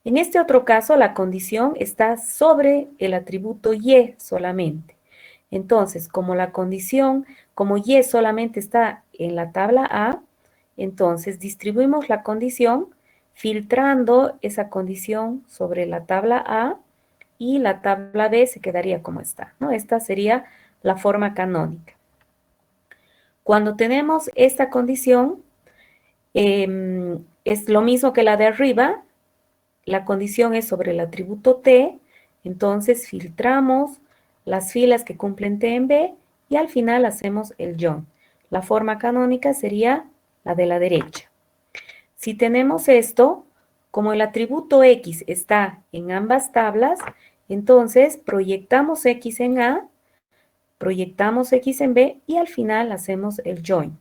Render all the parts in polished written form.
En este otro caso, la condición está sobre el atributo Y solamente. Entonces, como la condición, como Y solamente está en la tabla A, entonces distribuimos la condición filtrando esa condición sobre la tabla A y la tabla B se quedaría como está, ¿no? Esta sería la forma canónica. Cuando tenemos esta condición, es lo mismo que la de arriba, la condición es sobre el atributo T, entonces filtramos las filas que cumplen T en B y al final hacemos el join. La forma canónica sería la de la derecha. Si tenemos esto, como el atributo X está en ambas tablas, entonces proyectamos X en A, proyectamos X en B y al final hacemos el join.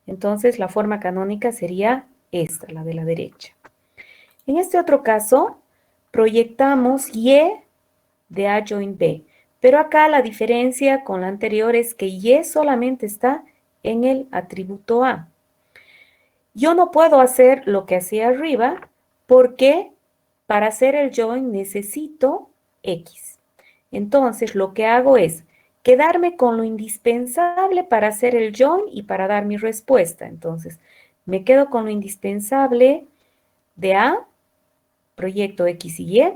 Entonces la forma canónica sería esta, la de la derecha. En este otro caso, proyectamos Y de A join B. Pero acá la diferencia con la anterior es que Y solamente está en el atributo A. Yo no puedo hacer lo que hacía arriba porque para hacer el join necesito X. Entonces lo que hago es quedarme con lo indispensable para hacer el join y para dar mi respuesta. Entonces me quedo con lo indispensable de A, proyecto X y Y.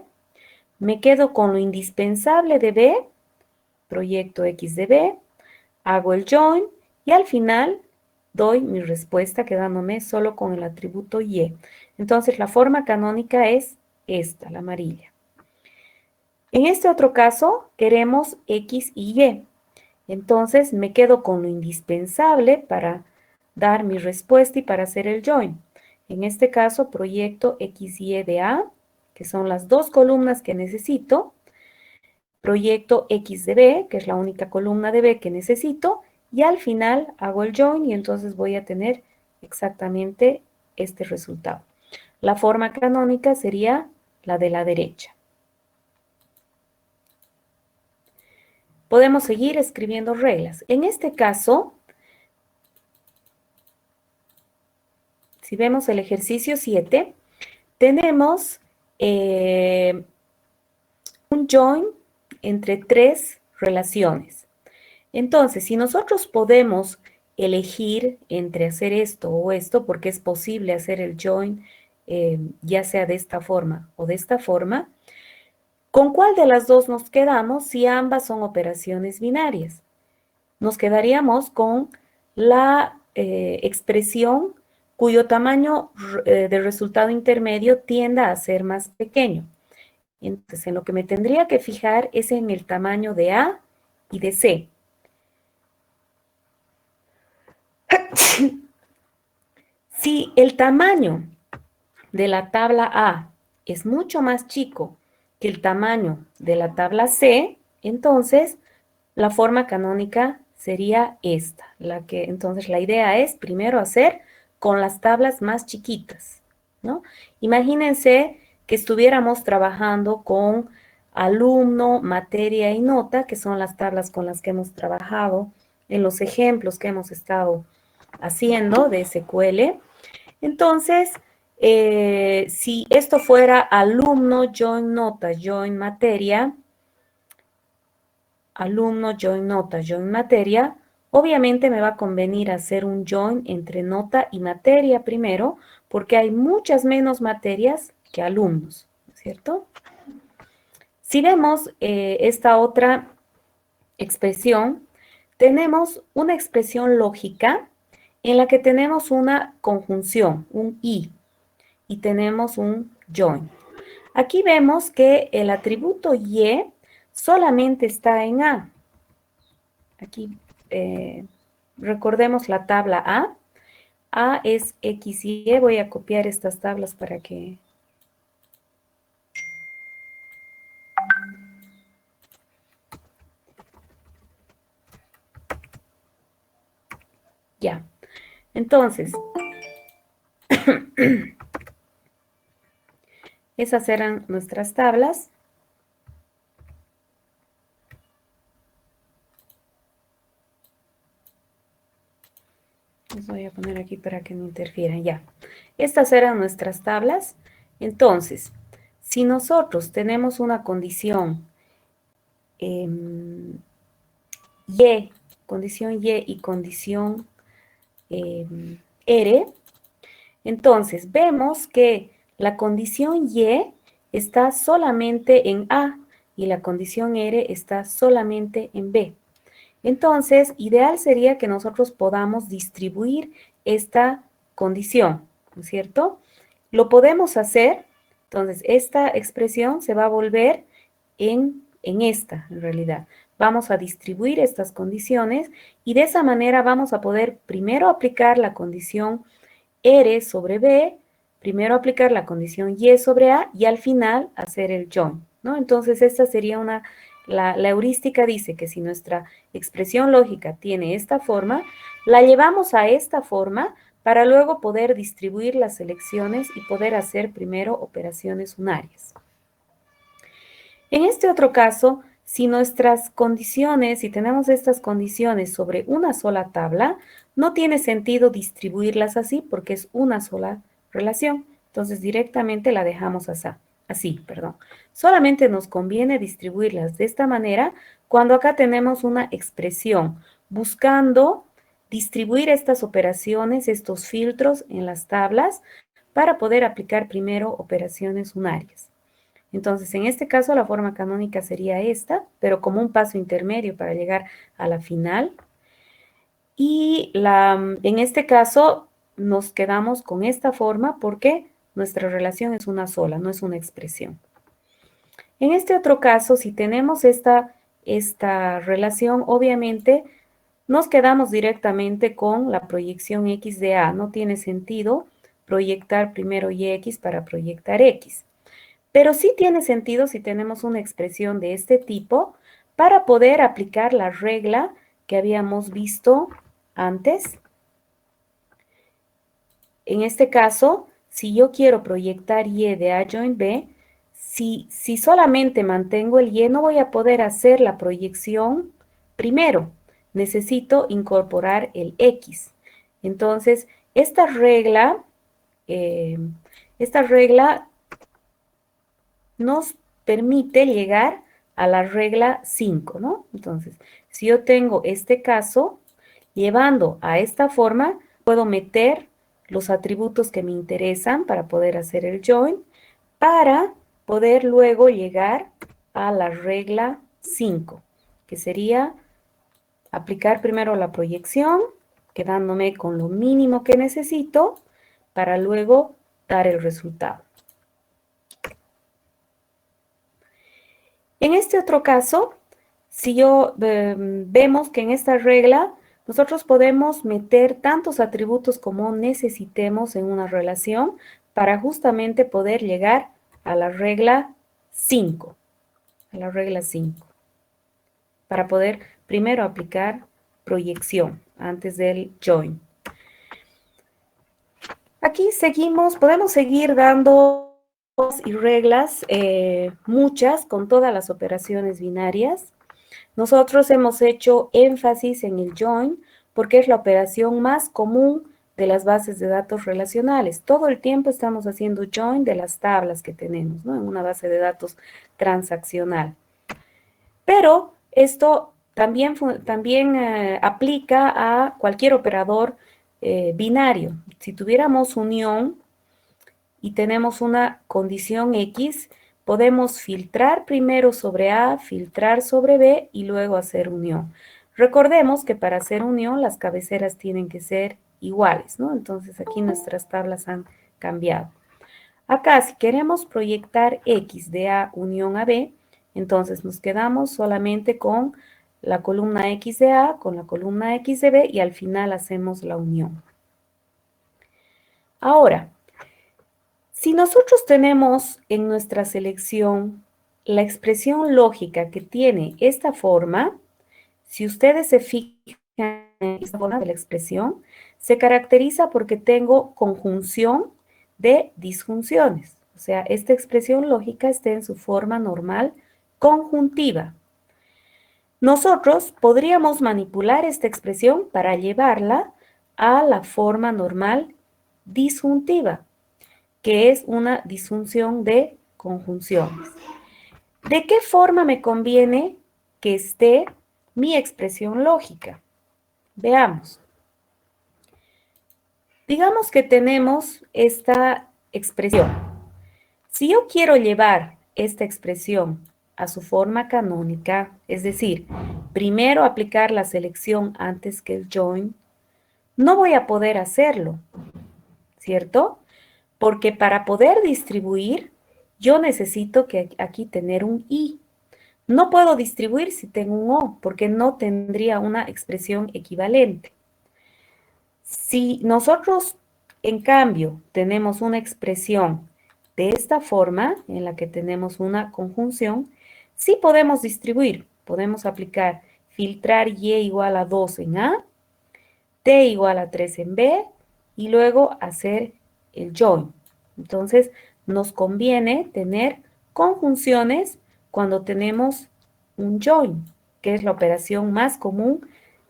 Me quedo con lo indispensable de B, proyecto X de B, hago el join y al final doy mi respuesta quedándome solo con el atributo Y. Entonces la forma canónica es esta, la amarilla. En este otro caso queremos X y Y. Entonces me quedo con lo indispensable para dar mi respuesta y para hacer el join. En este caso proyecto X y Y de A, que son las dos columnas que necesito. Proyecto X de B, que es la única columna de B que necesito, y al final hago el join y entonces voy a tener exactamente este resultado. La forma canónica sería la de la derecha. Podemos seguir escribiendo reglas. En este caso, si vemos el ejercicio 7, tenemos un join entre tres relaciones. Entonces, si nosotros podemos elegir entre hacer esto o esto, porque es posible hacer el join ya sea de esta forma o de esta forma, ¿con cuál de las dos nos quedamos si ambas son operaciones binarias? Nos quedaríamos con la expresión cuyo tamaño de resultado intermedio tienda a ser más pequeño. Entonces, en lo que me tendría que fijar es en el tamaño de A y de C. Si el tamaño de la tabla A es mucho más chico que el tamaño de la tabla C, entonces la forma canónica sería esta. Entonces la idea es primero hacer con las tablas más chiquitas, ¿no? Imagínense que estuviéramos trabajando con alumno, materia y nota, que son las tablas con las que hemos trabajado en los ejemplos que hemos estado haciendo de SQL. Entonces, si esto fuera alumno, join nota, join materia, alumno, join nota, join materia, obviamente me va a convenir hacer un join entre nota y materia primero, porque hay muchas menos materias que alumnos, ¿cierto? Si vemos esta otra expresión, tenemos una expresión lógica en la que tenemos una conjunción, un y tenemos un join. Aquí vemos que el atributo Y solamente está en A. Aquí recordemos la tabla A. A es X y Y. Voy a copiar estas tablas para que... Ya. Entonces, esas eran nuestras tablas. Les voy a poner aquí para que no interfieran. Ya. Estas eran nuestras tablas. Entonces, si nosotros tenemos una condición condición Y y condición R, entonces vemos que la condición Y está solamente en A y la condición R está solamente en B. Entonces, ideal sería que nosotros podamos distribuir esta condición, ¿no es cierto? Lo podemos hacer, entonces esta expresión se va a volver en esta, en realidad. Vamos a distribuir estas condiciones y de esa manera vamos a poder primero aplicar la condición R sobre B, primero aplicar la condición Y sobre A y al final hacer el join, ¿no? Entonces esta sería la heurística dice que si nuestra expresión lógica tiene esta forma, la llevamos a esta forma para luego poder distribuir las selecciones y poder hacer primero operaciones unarias. En este otro caso, si nuestras condiciones, si tenemos estas condiciones sobre una sola tabla, no tiene sentido distribuirlas así porque es una sola relación. Entonces directamente la dejamos así. Solamente nos conviene distribuirlas de esta manera cuando acá tenemos una expresión buscando distribuir estas operaciones, estos filtros en las tablas para poder aplicar primero operaciones unarias. Entonces, en este caso, la forma canónica sería esta, pero como un paso intermedio para llegar a la final. Y en este caso, nos quedamos con esta forma porque nuestra relación es una sola, no es una expresión. En este otro caso, si tenemos esta relación, obviamente, nos quedamos directamente con la proyección X de A. No tiene sentido proyectar primero YX para proyectar X. Pero sí tiene sentido si tenemos una expresión de este tipo para poder aplicar la regla que habíamos visto antes. En este caso, si yo quiero proyectar Y de A join B, si solamente mantengo el Y, no voy a poder hacer la proyección primero. Necesito incorporar el X. Entonces, esta regla nos permite llegar a la regla 5, ¿no? Entonces, si yo tengo este caso, llevando a esta forma, puedo meter los atributos que me interesan para poder hacer el join, para poder luego llegar a la regla 5, que sería aplicar primero la proyección, quedándome con lo mínimo que necesito, para luego dar el resultado. En este otro caso, si vemos que en esta regla nosotros podemos meter tantos atributos como necesitemos en una relación para justamente poder llegar a la regla 5, para poder primero aplicar proyección antes del join. Aquí podemos seguir dando y reglas, muchas, con todas las operaciones binarias. Nosotros hemos hecho énfasis en el join porque es la operación más común de las bases de datos relacionales. Todo el tiempo estamos haciendo join de las tablas que tenemos, ¿no? En una base de datos transaccional. Pero esto también aplica a cualquier operador binario. Si tuviéramos unión y tenemos una condición X, podemos filtrar primero sobre A, filtrar sobre B y luego hacer unión. Recordemos que para hacer unión las cabeceras tienen que ser iguales, ¿no? Entonces aquí nuestras tablas han cambiado. Acá si queremos proyectar X de A unión a B, entonces nos quedamos solamente con la columna X de A, con la columna X de B y al final hacemos la unión. Ahora, si nosotros tenemos en nuestra selección la expresión lógica que tiene esta forma, si ustedes se fijan en esta forma de la expresión, se caracteriza porque tengo conjunción de disjunciones. O sea, esta expresión lógica está en su forma normal conjuntiva. Nosotros podríamos manipular esta expresión para llevarla a la forma normal disjuntiva. que es una disfunción de conjunciones. ¿De qué forma me conviene que esté mi expresión lógica? Veamos. Digamos que tenemos esta expresión. Si yo quiero llevar esta expresión a su forma canónica, es decir, primero aplicar la selección antes que el join, no voy a poder hacerlo, ¿cierto? Porque para poder distribuir, yo necesito que aquí tener un i. No puedo distribuir si tengo un o, porque no tendría una expresión equivalente. Si nosotros, en cambio, tenemos una expresión de esta forma, en la que tenemos una conjunción, sí podemos distribuir. Podemos aplicar filtrar y igual a 2 en A, t igual a 3 en B, y luego hacer el join. Entonces, nos conviene tener conjunciones cuando tenemos un join, que es la operación más común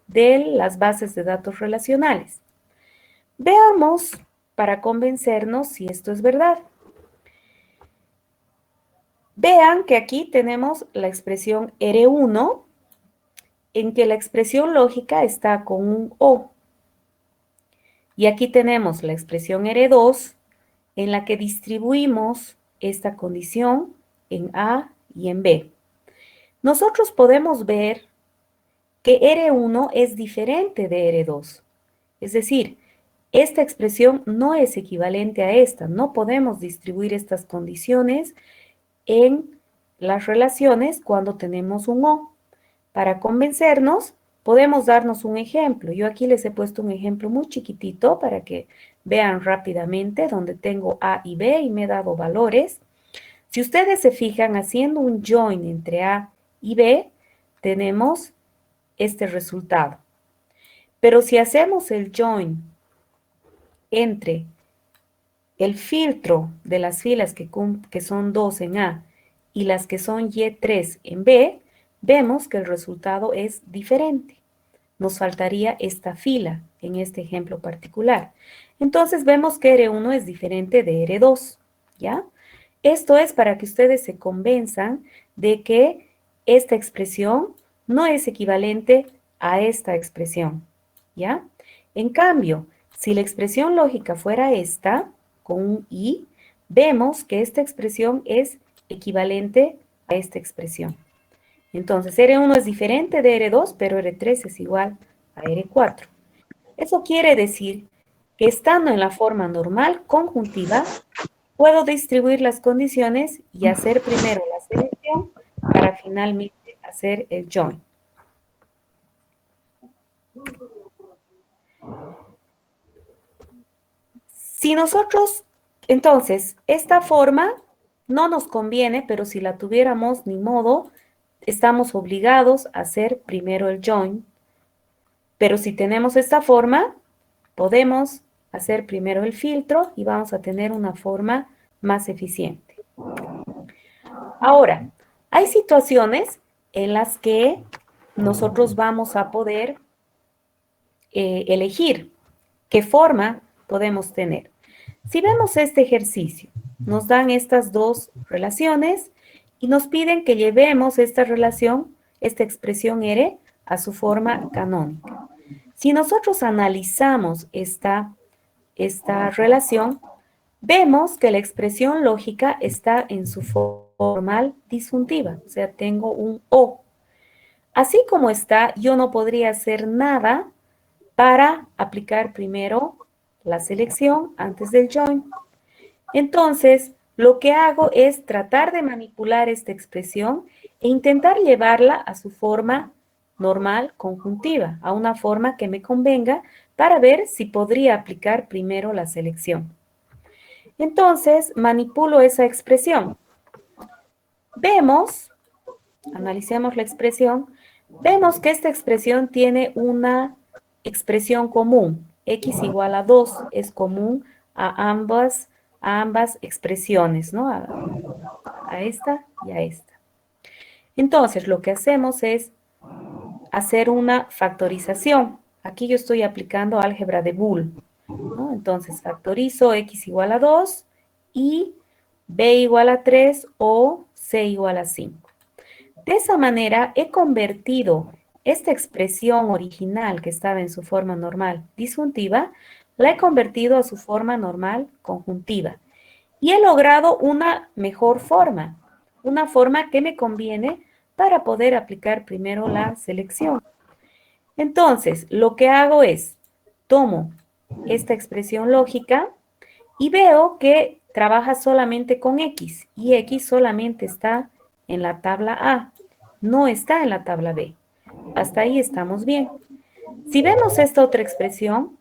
de las bases de datos relacionales. Veamos para convencernos si esto es verdad. Vean que aquí tenemos la expresión R1, en que la expresión lógica está con un O. Y aquí tenemos la expresión R2, en la que distribuimos esta condición en A y en B. Nosotros podemos ver que R1 es diferente de R2. Es decir, esta expresión no es equivalente a esta. No podemos distribuir estas condiciones en las relaciones cuando tenemos un O. Para convencernos, podemos darnos un ejemplo. Yo aquí les he puesto un ejemplo muy chiquitito para que vean rápidamente donde tengo A y B y me he dado valores. Si ustedes se fijan, haciendo un join entre A y B, tenemos este resultado. Pero si hacemos el join entre el filtro de las filas que son 2 en A y las que son Y3 en B, vemos que el resultado es diferente. Nos faltaría esta fila en este ejemplo particular. Entonces vemos que R1 es diferente de R2, ¿ya? Esto es para que ustedes se convenzan de que esta expresión no es equivalente a esta expresión, ¿ya? En cambio, si la expresión lógica fuera esta, con un i, vemos que esta expresión es equivalente a esta expresión. Entonces, R1 es diferente de R2, pero R3 es igual a R4. Eso quiere decir que estando en la forma normal conjuntiva, puedo distribuir las condiciones y hacer primero la selección para finalmente hacer el join. Si nosotros, entonces, esta forma no nos conviene, pero si la tuviéramos, ni modo, estamos obligados a hacer primero el join. Pero si tenemos esta forma, podemos hacer primero el filtro y vamos a tener una forma más eficiente. Ahora, hay situaciones en las que nosotros vamos a poder elegir qué forma podemos tener. Si vemos este ejercicio, nos dan estas dos relaciones y nos piden que llevemos esta relación, esta expresión R, a su forma canónica. Si nosotros analizamos esta relación, vemos que la expresión lógica está en su formal disjuntiva, o sea, tengo un O. Así como está, yo no podría hacer nada para aplicar primero la selección antes del join. Entonces, lo que hago es tratar de manipular esta expresión e intentar llevarla a su forma normal conjuntiva, a una forma que me convenga para ver si podría aplicar primero la selección. Entonces, manipulo esa expresión. Vemos, analicemos la expresión, vemos que esta expresión tiene una expresión común. X igual a 2 es común a ambas expresiones, ¿no? A esta y a esta. Entonces, lo que hacemos es hacer una factorización. Aquí yo estoy aplicando álgebra de Boole, ¿no? Entonces, factorizo X igual a 2 y B igual a 3 o C igual a 5. De esa manera he convertido esta expresión original que estaba en su forma normal disjuntiva, la he convertido a su forma normal conjuntiva. Y he logrado una mejor forma, una forma que me conviene para poder aplicar primero la selección. Entonces, lo que hago es, tomo esta expresión lógica y veo que trabaja solamente con X y X solamente está en la tabla A, no está en la tabla B. Hasta ahí estamos bien. Si vemos esta otra expresión,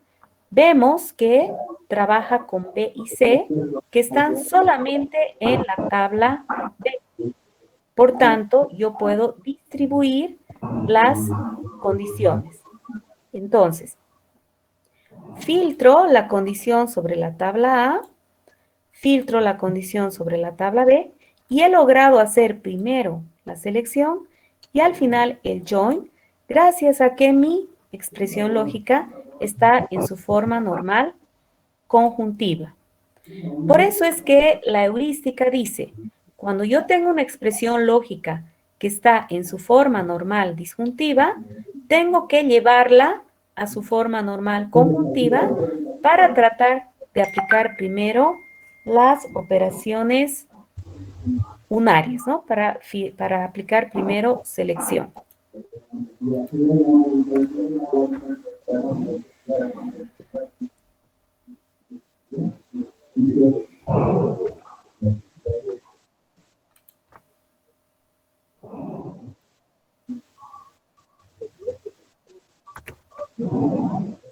vemos que trabaja con B y C, que están solamente en la tabla B. Por tanto, yo puedo distribuir las condiciones. Entonces, filtro la condición sobre la tabla A, filtro la condición sobre la tabla B y he logrado hacer primero la selección y al final el join, gracias a que mi expresión lógica está en su forma normal conjuntiva. Por eso es que la heurística dice, cuando yo tengo una expresión lógica que está en su forma normal disjuntiva, tengo que llevarla a su forma normal conjuntiva para tratar de aplicar primero las operaciones unarias, ¿no? Para aplicar primero selección.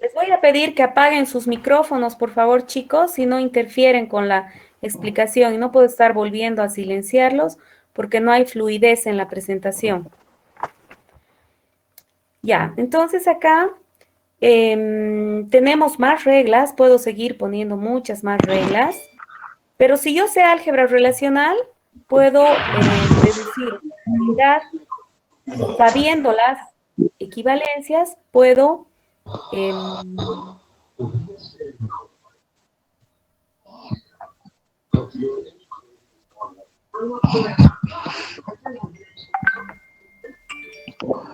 Les voy a pedir que apaguen sus micrófonos, por favor, chicos, si no interfieren con la explicación y no puedo estar volviendo a silenciarlos porque no hay fluidez en la presentación. Ya, entonces acá tenemos más reglas, puedo seguir poniendo muchas más reglas, pero si yo sé álgebra relacional, puedo deducir una cantidad, sabiendo las equivalencias, puedo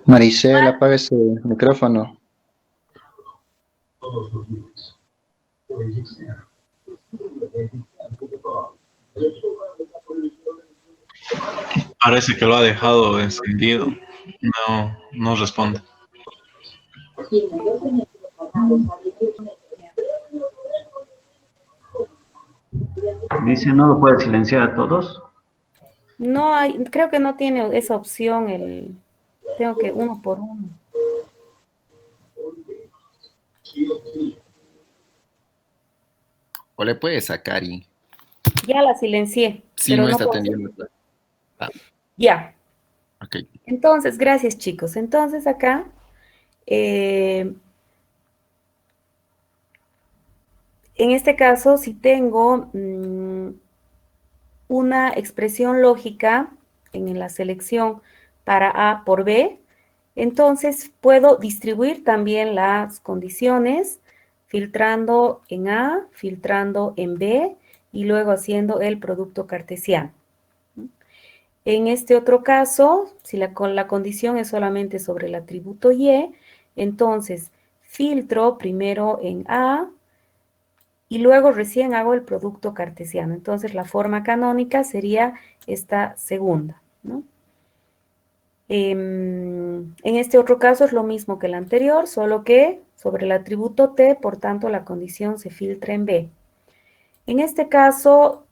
Maricel, apaga ese micrófono. Parece que lo ha dejado encendido. No responde. Dice, ¿no lo puede silenciar a todos? No hay, creo que no tiene esa opción, tengo que uno por uno. O le puede sacar y Ya la silencié, si pero no no está puedo. atendiendo. Ya. Ok. Entonces, gracias chicos. Entonces acá, en este caso, si tengo una expresión lógica en la selección para A por B, entonces puedo distribuir también las condiciones filtrando en A, filtrando en B y luego haciendo el producto cartesiano. En este otro caso, si la condición es solamente sobre el atributo Y, entonces filtro primero en A y luego recién hago el producto cartesiano. Entonces la forma canónica sería esta segunda, ¿no? En este otro caso es lo mismo que el anterior, solo que sobre el atributo T, por tanto la condición se filtra en B. En este caso,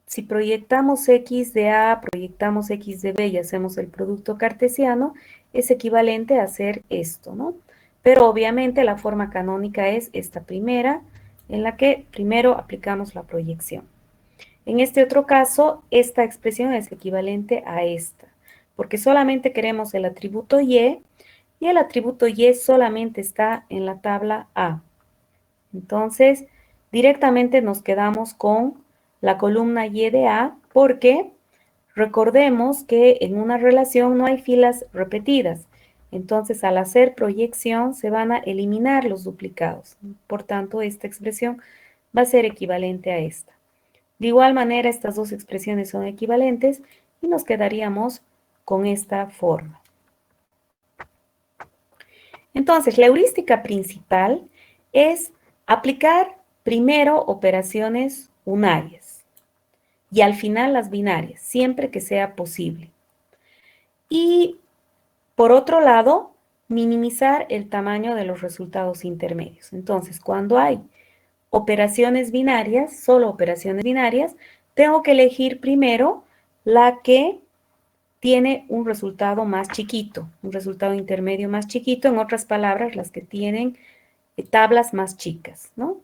si proyectamos X de A, proyectamos X de B y hacemos el producto cartesiano, es equivalente a hacer esto, ¿no? Pero obviamente la forma canónica es esta primera, en la que primero aplicamos la proyección. En este otro caso, esta expresión es equivalente a esta, porque solamente queremos el atributo Y, y el atributo Y solamente está en la tabla A. Entonces, directamente nos quedamos con la columna Y de A, porque recordemos que en una relación no hay filas repetidas. Entonces, al hacer proyección, se van a eliminar los duplicados. Por tanto, esta expresión va a ser equivalente a esta. De igual manera, estas dos expresiones son equivalentes y nos quedaríamos con esta forma. Entonces, la heurística principal es aplicar primero operaciones unarias y al final las binarias, siempre que sea posible. Y, por otro lado, minimizar el tamaño de los resultados intermedios. Entonces, cuando hay operaciones binarias, solo operaciones binarias, tengo que elegir primero la que tiene un resultado más chiquito, un resultado intermedio más chiquito, en otras palabras, las que tienen tablas más chicas, ¿no?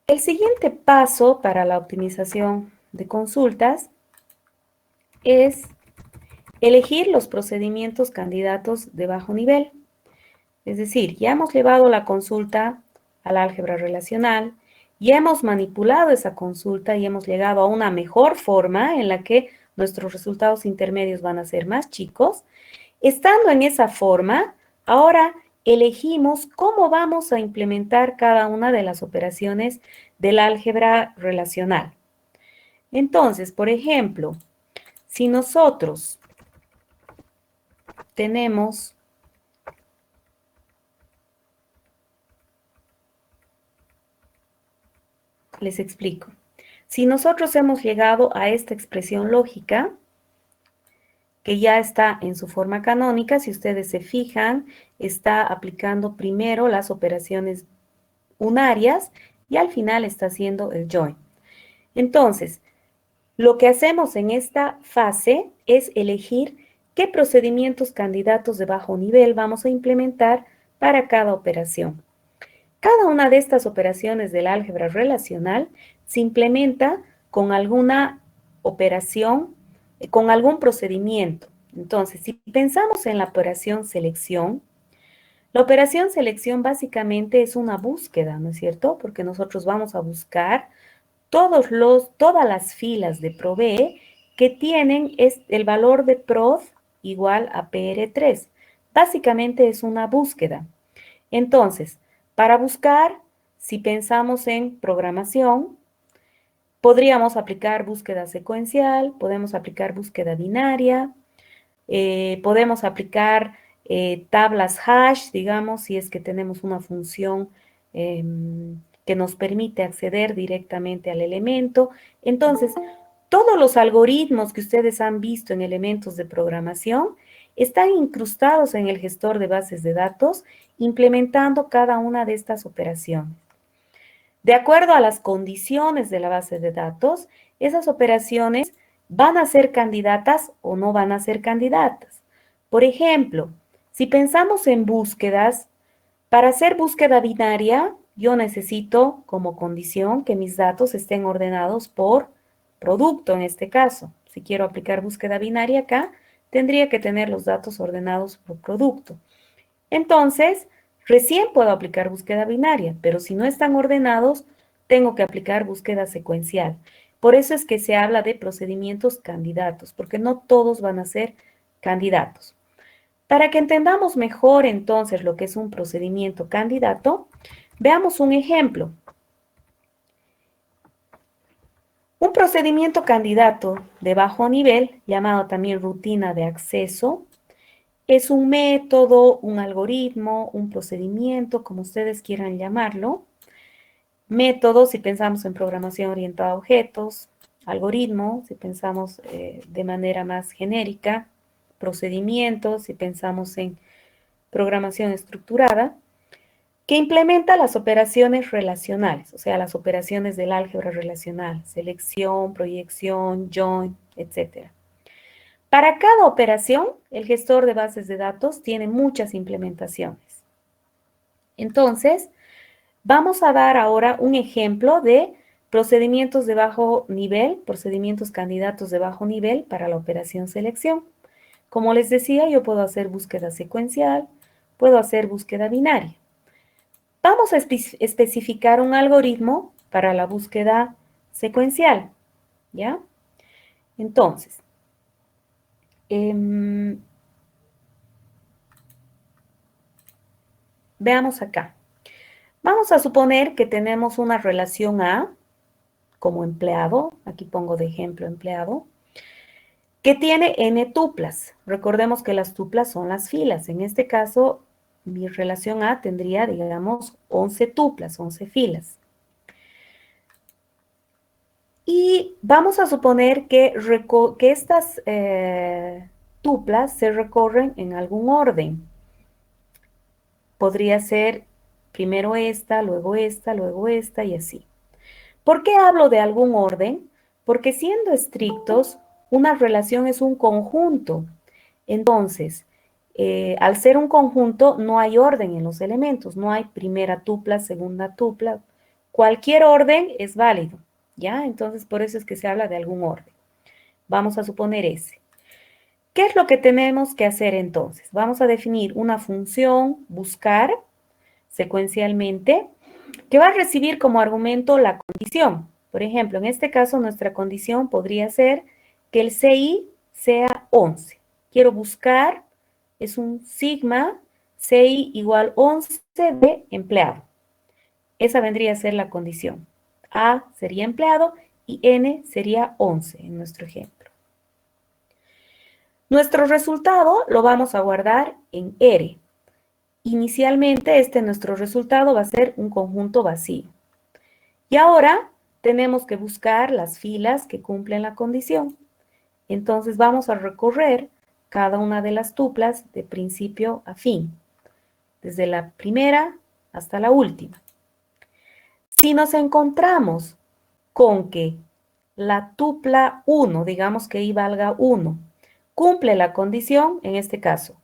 El siguiente paso para la optimización de consultas es elegir los procedimientos candidatos de bajo nivel. Es decir, ya hemos llevado la consulta al álgebra relacional, ya hemos manipulado esa consulta y hemos llegado a una mejor forma en la que nuestros resultados intermedios van a ser más chicos. Estando en esa forma, ahora elegimos cómo vamos a implementar cada una de las operaciones del álgebra relacional. Entonces, por ejemplo, si nosotros tenemos les explico. Si nosotros hemos llegado a esta expresión lógica, que ya está en su forma canónica, si ustedes se fijan, está aplicando primero las operaciones unarias y al final está haciendo el join. Entonces, lo que hacemos en esta fase es elegir qué procedimientos candidatos de bajo nivel vamos a implementar para cada operación. Cada una de estas operaciones del álgebra relacional se implementa con alguna operación, con algún procedimiento. Entonces, si pensamos en la operación selección básicamente es una búsqueda, ¿no es cierto? Porque nosotros vamos a buscar todas las filas de PROVE que tienen el valor de PROD igual a PR3. Básicamente es una búsqueda. Entonces, para buscar, si pensamos en programación, podríamos aplicar búsqueda secuencial, podemos aplicar búsqueda binaria, podemos aplicar tablas hash, digamos, si es que tenemos una función que nos permite acceder directamente al elemento. Entonces, todos los algoritmos que ustedes han visto en elementos de programación están incrustados en el gestor de bases de datos, implementando cada una de estas operaciones. De acuerdo a las condiciones de la base de datos, esas operaciones van a ser candidatas o no van a ser candidatas. Por ejemplo, si pensamos en búsquedas, para hacer búsqueda binaria, yo necesito como condición que mis datos estén ordenados por producto en este caso. Si quiero aplicar búsqueda binaria acá, tendría que tener los datos ordenados por producto. Entonces, recién puedo aplicar búsqueda binaria, pero si no están ordenados, tengo que aplicar búsqueda secuencial. Por eso es que se habla de procedimientos candidatos, porque no todos van a ser candidatos. Para que entendamos mejor entonces lo que es un procedimiento candidato, veamos un ejemplo. Un procedimiento candidato de bajo nivel, llamado también rutina de acceso, es un método, un algoritmo, un procedimiento, como ustedes quieran llamarlo. Método, si pensamos en programación orientada a objetos. Algoritmo, si pensamos de manera más genérica. Procedimiento, si pensamos en programación estructurada, que implementa las operaciones relacionales, o sea, las operaciones del álgebra relacional, selección, proyección, join, etc. Para cada operación, el gestor de bases de datos tiene muchas implementaciones. Entonces, vamos a dar ahora un ejemplo de procedimientos de bajo nivel, procedimientos candidatos de bajo nivel para la operación selección. Como les decía, yo puedo hacer búsqueda secuencial, puedo hacer búsqueda binaria. Vamos a especificar un algoritmo para la búsqueda secuencial, ¿ya? Entonces, veamos acá. Vamos a suponer que tenemos una relación A como empleado, aquí pongo de ejemplo empleado, que tiene n tuplas. Recordemos que las tuplas son las filas. En este caso, mi relación A tendría, digamos, 11 tuplas, 11 filas. Y vamos a suponer que estas tuplas se recorren en algún orden. Podría ser primero esta, luego esta, luego esta y así. ¿Por qué hablo de algún orden? Porque siendo estrictos, una relación es un conjunto. Entonces, al ser un conjunto, no hay orden en los elementos. No hay primera tupla, segunda tupla. Cualquier orden es válido, ¿ya? Entonces, por eso es que se habla de algún orden. Vamos a suponer ese. ¿Qué es lo que tenemos que hacer entonces? Vamos a definir una función buscar secuencialmente que va a recibir como argumento la condición. Por ejemplo, en este caso, nuestra condición podría ser que el CI sea 11. Quiero buscar, es un sigma CI igual 11 de empleado. Esa vendría a ser la condición. A sería empleado y N sería 11 en nuestro ejemplo. Nuestro resultado lo vamos a guardar en R. Inicialmente, nuestro resultado va a ser un conjunto vacío. Y ahora tenemos que buscar las filas que cumplen la condición. Entonces vamos a recorrer cada una de las tuplas de principio a fin, desde la primera hasta la última. Si nos encontramos con que la tupla 1, digamos que I valga 1, cumple la condición, en este caso,